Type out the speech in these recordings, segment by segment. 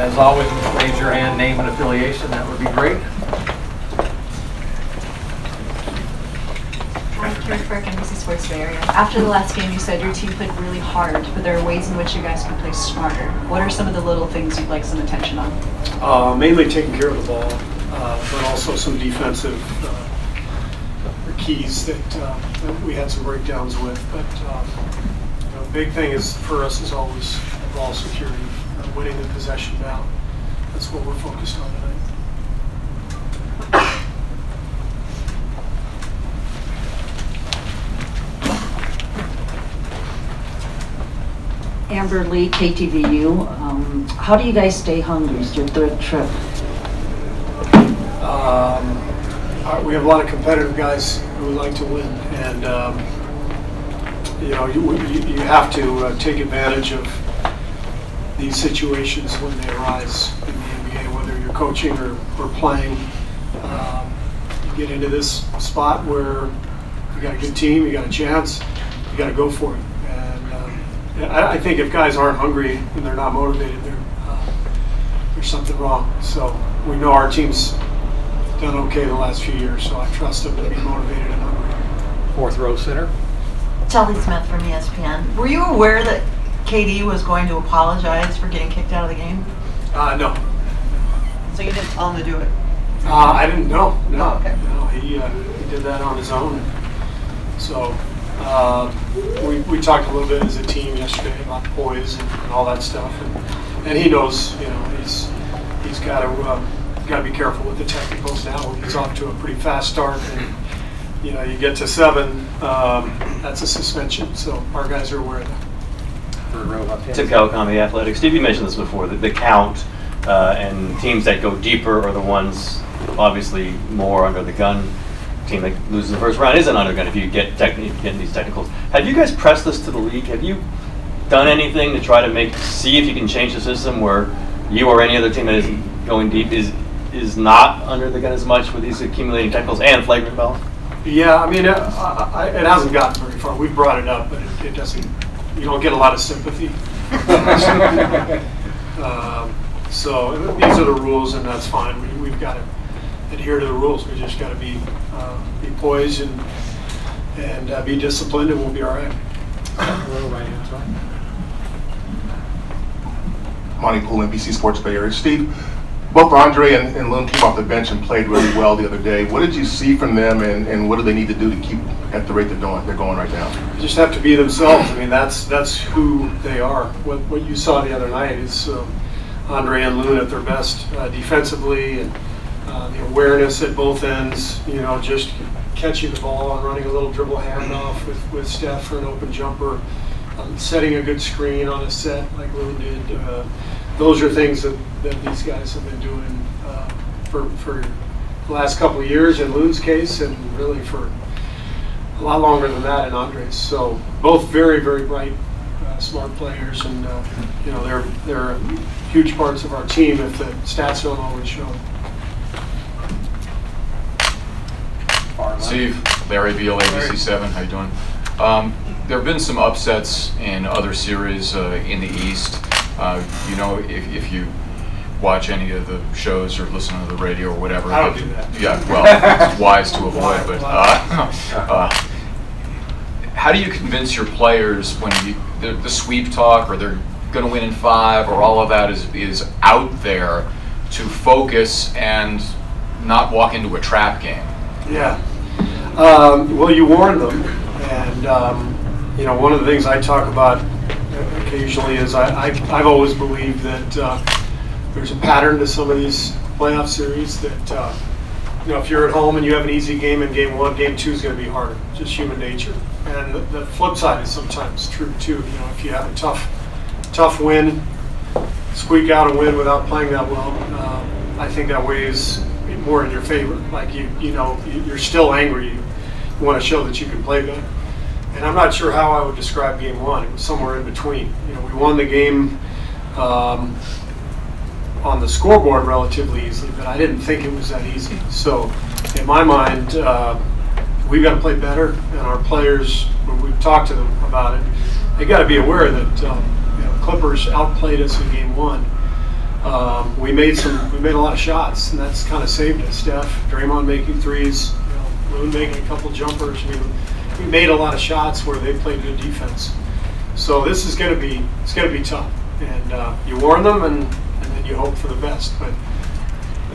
As always, raise your hand, name, and affiliation. That would be great. Kerr, NBC Sports Bay Area. After the last game, you said your team played really hard, but there are ways in which you guys can play smarter. What are some of the little things you'd like some attention on? Mainly taking care of the ball, but also some defensive keys that we had some breakdowns with. But the big thing is for us is always ball security, winning the possession battle. That's what we're focused on tonight. Amber Lee, KTVU. How do you guys stay hungry? It's your third trip. We have a lot of competitive guys who like to win, and you have to take advantage of these situations when they arise in the NBA, whether you're coaching or playing. You get into this spot where you got a good team, you got a chance, you got to go for it. I think if guys aren't hungry and they're not motivated, there's something wrong. So we know our team's done okay the last few years, so I trust them to be motivated and hungry. Fourth row center. Charlie Smith from ESPN. Were you aware that KD was going to apologize for getting kicked out of the game? No. So you didn't tell him to do it? I didn't know. No. Oh, okay. No, he did that on his own. So we talked a little bit as a team yesterday about poise and all that stuff, and he knows, he's got to be careful with the technicals now. He's off to a pretty fast start, and you get to 7, that's a suspension. So our guys are aware of that. Tim Calicon, The Athletic. Steve, you mentioned this before, the count and teams that go deeper are the ones obviously more under the gun. Team that loses the first round isn't under the gun if you get these technicals. Have you guys pressed this to the league? Have you done anything to try to see if you can change the system where you or any other team that isn't going deep is not under the gun as much with these accumulating technicals and flagrant fouls? Yeah, I mean, it hasn't gotten very far. We've brought it up, but it doesn't. You don't get a lot of sympathy. So these are the rules, and that's fine. We've got to adhere to the rules. We just got to be poised and be disciplined, and we'll be all right. Monty Poole, NBC Sports Bay Area. Steve, both Andre and Looney came off the bench and played really well the other day. What did you see from them, and what do they need to do to keep at the rate they're going right now? They just have to be themselves. I mean, that's who they are. What you saw the other night is Andre and Looney at their best defensively, and the awareness at both ends. Just catching the ball and running a little dribble handoff with Steph for an open jumper, setting a good screen on a set like Looney did. Those are things that these guys have been doing for the last couple of years in Looney's case, and really for a lot longer than that in Andre's. So both very, very bright, smart players, and they're huge parts of our team if the stats don't always show. Steve, Larry Beal, ABC7, how you doing? There have been some upsets in other series in the East. If you watch any of the shows or listen to the radio or whatever. I don't do that. Yeah, well, it's wise to avoid. But how do you convince your players when the sweep talk, or they're going to win in 5, or all of that is out there, to focus and not walk into a trap game? Yeah. Well, you warn them, and one of the things I talk about occasionally is I've always believed that there's a pattern to some of these playoff series that if you're at home and you have an easy game in game 1, game 2 is going to be harder. Just human nature. And the flip side is sometimes true too. If you have a tough win, squeak out a win without playing that well, I think that weighs more in your favor. Like you're still angry. You want to show that you can play better. And I'm not sure how I would describe game 1. It was somewhere in between. We won the game on the scoreboard relatively easily, but I didn't think it was that easy. So in my mind, we've got to play better, and our players, when we've talked to them about it, they got to be aware that Clippers outplayed us in game 1. we made a lot of shots, and that's kind of saved us. Steph, Draymond making threes, Looney making a couple jumpers. We made a lot of shots where they played good defense. So this is going to be tough, and you warn them, and then you hope for the best. But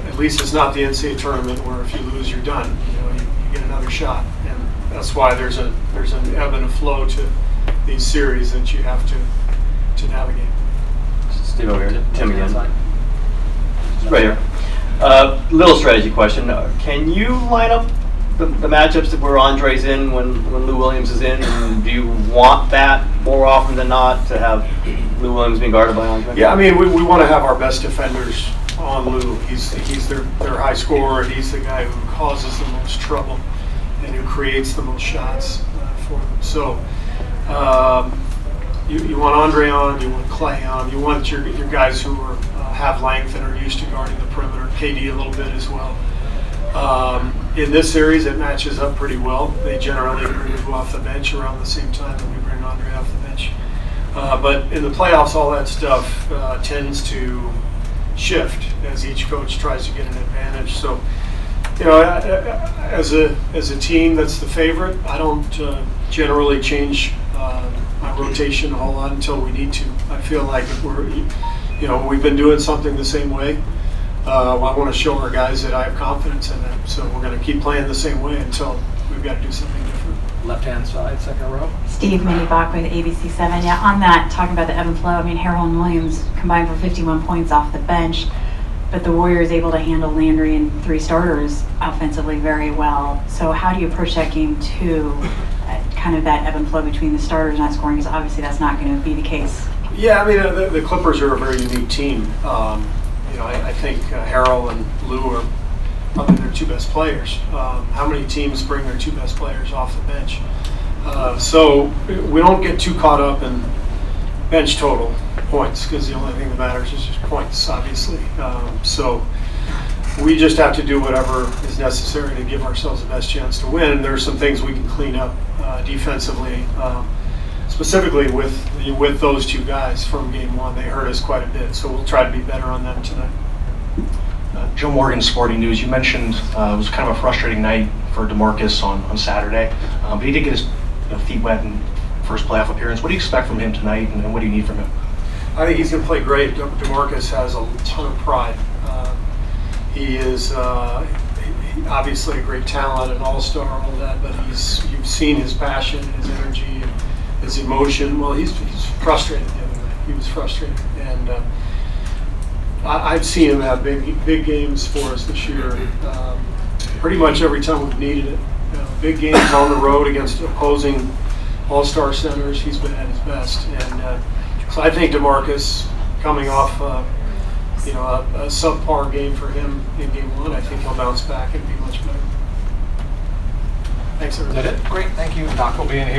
at least it's not the NCAA tournament where if you lose, you're done. You get another shot, and that's why there's an ebb and a flow to these series that you have to navigate. Steve over here, Tim again. Right here. Little strategy question. Can you line up the matchups where Andre's in when Lou Williams is in? And do you want that more often than not to have Lou Williams being guarded by Andre? Yeah, I mean, we want to have our best defenders on Lou. He's their high scorer. He's the guy who causes the most trouble and who creates the most shots for them. So you want Andre on, you want Clay on, you want your guys who have length and are used to guarding the perimeter. KD a little bit as well. In this series, it matches up pretty well. They generally bring Lou off the bench around the same time that we bring Andre off the bench. But in the playoffs, all that stuff tends to shift as each coach tries to get an advantage. So, as a team that's the favorite, I don't generally change my rotation a whole lot until we need to. I feel like if we've been doing something the same way. I want to show our guys that I have confidence in them. So we're going to keep playing the same way until we've got to do something different. Left-hand side, second row. Steve Minibach with ABC7. Yeah, on that, talking about the ebb and flow, I mean, Harrell and Williams combined for 51 points off the bench, but the Warriors able to handle Landry and three starters offensively very well. So how do you approach that game too, kind of that ebb and flow between the starters not scoring, because obviously that's not going to be the case. Yeah, I mean, the Clippers are a very unique team. I think Harrell and Lou are probably their two best players. How many teams bring their two best players off the bench? So we don't get too caught up in bench total points, because the only thing that matters is just points, obviously. So we just have to do whatever is necessary to give ourselves the best chance to win. And there are some things we can clean up defensively, specifically with those two guys from game one. They hurt us quite a bit, so we'll try to be better on them tonight. Joe Morgan, Sporting News. You mentioned it was kind of a frustrating night for DeMarcus on Saturday, but he did get his feet wet in first playoff appearance. What do you expect from him tonight, and what do you need from him? I think he's going to play great. DeMarcus has a ton of pride. He is obviously a great talent, an all-star, all that, but you've seen his passion, his energy, his emotion. Well, he's frustrated the other night. He was frustrated, and I've seen him have big games for us this year. Pretty much every time we've needed it. Big games on the road against opposing all-star centers. He's been at his best, and so I think DeMarcus coming off a subpar game for him in game one, I think he'll bounce back and be much better. Thanks, everybody. Is that it? Great, thank you. Doc will be in here.